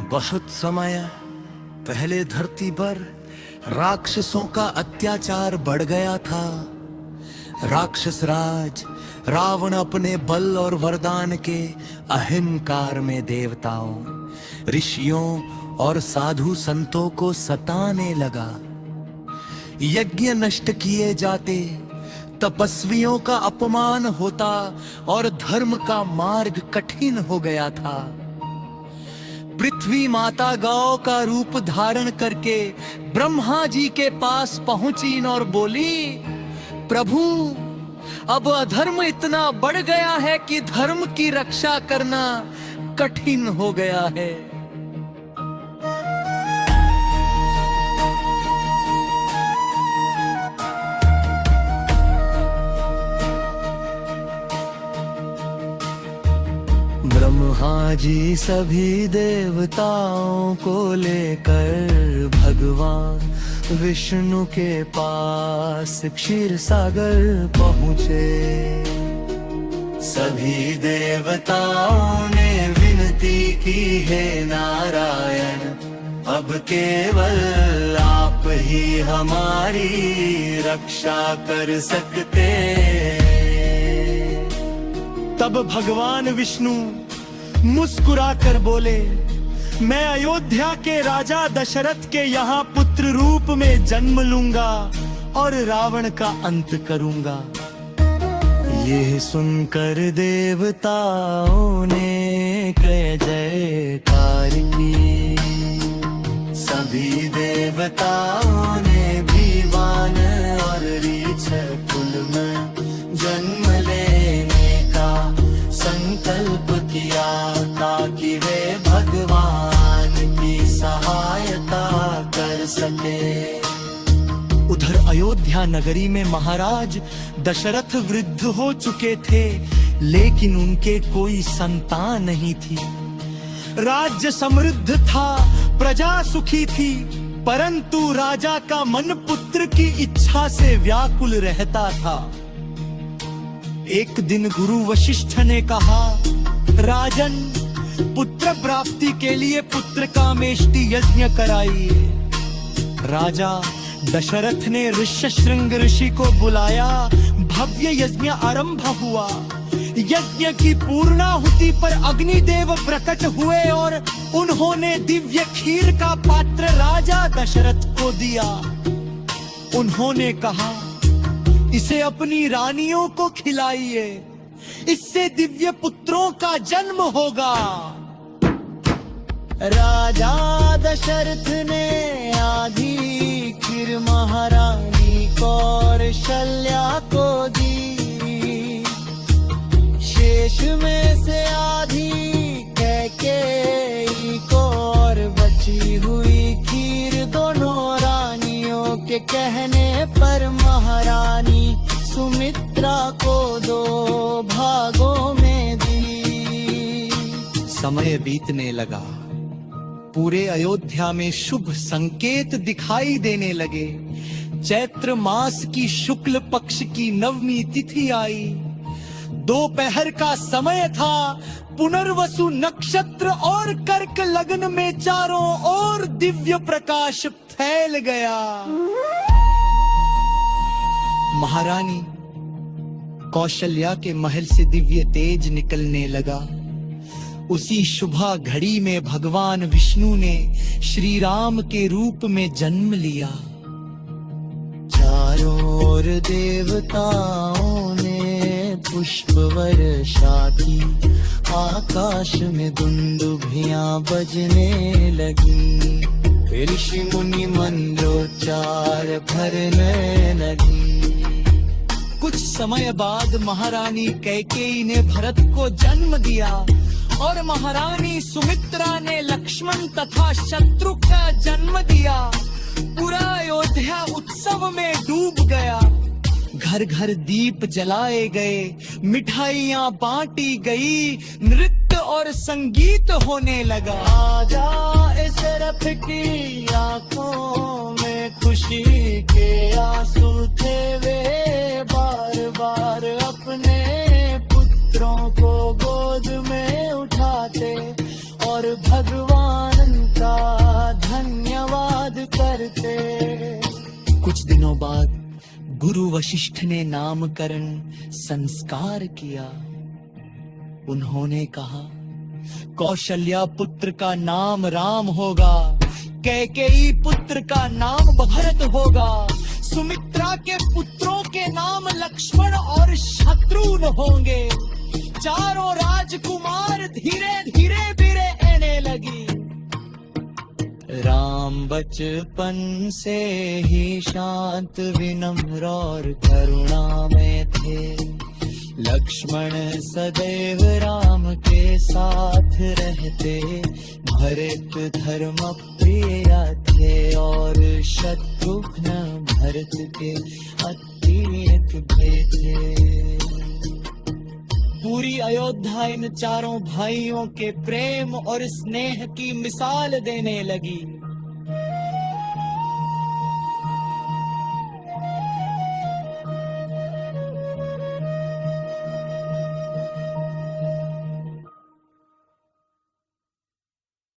बहुत समय पहले धरती पर राक्षसों का अत्याचार बढ़ गया था। राक्षस राज रावण अपने बल और वरदान के अहंकार में देवताओं, ऋषियों और साधु संतों को सताने लगा। यज्ञ नष्ट किए जाते, तपस्वियों का अपमान होता और धर्म का मार्ग कठिन हो गया था। पृथ्वी माता गौ का रूप धारण करके ब्रह्मा जी के पास पहुंची और बोली, प्रभु अब अधर्म इतना बढ़ गया है कि धर्म की रक्षा करना कठिन हो गया है। ब्रह्मा जी सभी देवताओं को लेकर भगवान विष्णु के पास क्षीर सागर पहुँचे। सभी देवताओं ने विनती की, है नारायण अब केवल आप ही हमारी रक्षा कर सकते। तब भगवान विष्णु मुस्कुराकर बोले, मैं अयोध्या के राजा दशरथ के यहाँ पुत्र रूप में जन्म लूंगा और रावण का अंत करूंगा। ये सुनकर देवताओं ने जय जयकार की। सभी देवताओं ने भी वान और रीछ कुल में जन्म लेने का संकल्प किया, ताकि वे भगवान की सहायता कर सके। उधर अयोध्या नगरी में महाराज दशरथ वृद्ध हो चुके थे, लेकिन उनके कोई संतान नहीं थी। राज्य समृद्ध था, प्रजा सुखी थी, परंतु राजा का मन पुत्र की इच्छा से व्याकुल रहता था। एक दिन गुरु वशिष्ठ ने कहा, राजन पुत्र प्राप्ति के लिए पुत्र कामेष्टि यज्ञ कराइए। राजा दशरथ ने ऋष्यशृंग ऋषि को बुलाया, भव्य यज्ञ आरंभ हुआ। यज्ञ की पूर्णाहुति पर अग्निदेव प्रकट हुए और उन्होंने दिव्य खीर का पात्र राजा दशरथ को दिया। उन्होंने कहा, इसे अपनी रानियों को खिलाइए, इससे दिव्य पुत्रों का जन्म होगा। राजा दशरथ ने आधी खीर महारानी कौशल्या को दी, शेष में से आधी कैकेयी को और बची हुई खीर दोनों रानियों के कहने पर महारानी सुमित्रा को 2 भागों में दी। समय बीतने लगा, पूरे अयोध्या में शुभ संकेत दिखाई देने लगे। चैत्र मास की शुक्ल पक्ष की नवमी तिथि आई। दोपहर का समय था। पुनर्वसु नक्षत्र और कर्क लग्न में चारों ओर दिव्य प्रकाश फैल गया। महारानी कौशल्या के महल से दिव्य तेज निकलने लगा। उसी शुभा घड़ी में भगवान विष्णु ने श्री राम के रूप में जन्म लिया। चारों ओर देवताओं ने पुष्प वर्षा की, आकाश में दुंदुभियां बजने लगी, ऋषि मुनि मंत्रोच्चार भरने लगी। कुछ समय बाद महारानी कैकेयी ने भरत को जन्म दिया और महारानी सुमित्रा ने लक्ष्मण तथा शत्रु का जन्म दिया। पूरा अयोध्या उत्सव में डूब गया। घर घर दीप जलाए गए, मिठाइयाँ बांटी गई, नृत्य और संगीत होने लगा। आजा इस रथ की आंखों में खुशी के आंसू थे, वे बार बार अपने पुत्रों को गोद में उठाते और भगवान गुरु वशिष्ठ ने नामकरण संस्कार किया। उन्होंने कहा, कौशल्या पुत्र का नाम राम होगा, कैकेयी पुत्र का नाम भरत होगा, सुमित्रा के पुत्रों के नाम लक्ष्मण और शत्रुघ्न होंगे। चारों राजकुमार धीरे धीरे बिरेने लगी। राम बचपन से ही शांत विनम्र और करुणा में थे। लक्ष्मण सदैव राम के साथ रहते। भरत धर्म प्रिय थे और शत्रुघ्न भरत के अत्यधिक प्रिय थे। पूरी अयोध्या इन चारों भाइयों के प्रेम और स्नेह की मिसाल देने लगी।